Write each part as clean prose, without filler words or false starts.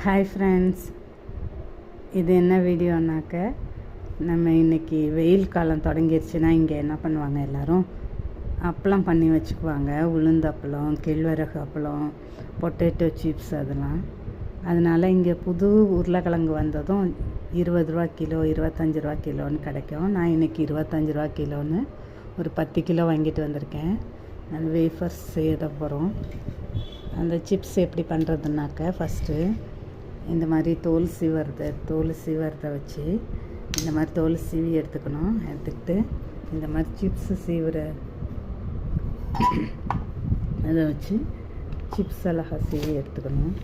Hi friends, இது என்ன வீடியோனாக்க, நம்ம இன்றைக்கி வெயில் காலம் தொடங்கிருச்சுன்னா இங்கே என்ன பண்ணுவாங்க எல்லோரும் அப்பளம் பண்ணி வச்சுக்குவாங்க. உளுந்து அப்பளம், கேழ்வரகு அப்பளம், பொட்டேட்டோ சிப்ஸ் அதெல்லாம். அதனால் இங்கே புது உருளைக்கிழங்கு வந்ததும் 20 ரூபா கிலோ, 25 ரூபா கிலோன்னு கிடைக்கும். நான் இன்றைக்கி 25 ரூபா கிலோன்னு ஒரு 10 கிலோ வாங்கிட்டு வந்திருக்கேன். அது வேஃபர்ஸ் செய்ய போகிறோம். அந்த சிப்ஸ் எப்படி பண்ணுறதுனாக்க, ஃபஸ்ட்டு இந்த மாதிரி தோல் சீவரத்தை வச்சு இந்த மாதிரி தோல் சீவி எடுத்துக்கிட்டு இந்த மாதிரி சிப்ஸு சீவுற அதை வச்சு சிப்ஸ் அழகாக சீவி எடுத்துக்கணும்.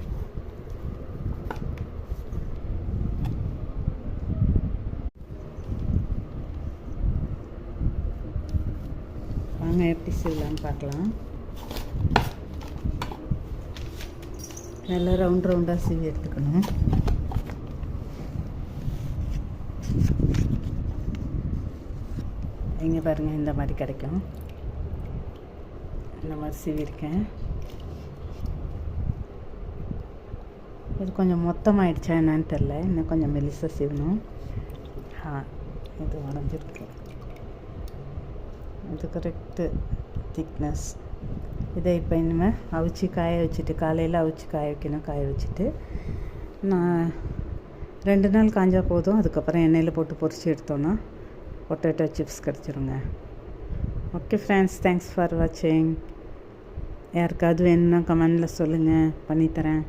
வாங்க எப்படி சீவலான்னு பார்க்கலாம். நல்லா ரவுண்டாக சீவி எடுத்துக்கணும். இங்கே பாருங்கள், இந்த மாதிரி கிடைக்கும். இந்த மாதிரி சீவிருக்கேன். இது கொஞ்சம் மொத்தமாகிடுச்சா என்னன்னு தெரில, இன்னும் கொஞ்சம் மெலிசாக சீவணும். இது உடஞ்சிருக்கு. இது கரெக்டு திக்னஸ். இதை இப்போ இனிமேல் அவிச்சு காய வச்சுட்டு, காலையில் அவிச்சு காய வைக்கணும். காய வச்சுட்டு நான் 2 நாள் காஞ்சால் போதும். அதுக்கப்புறம் எண்ணெயில் போட்டு பொரிச்சு எடுத்தோன்னா பொட்டேட்டோ சிப்ஸ் கிடச்சிருங்க. ஓகே ஃப்ரெண்ட்ஸ், தேங்க்ஸ் ஃபார் வாட்சிங். யாருக்காவது வேணும்னா கமெண்டில் சொல்லுங்கள், பண்ணித்தரேன்.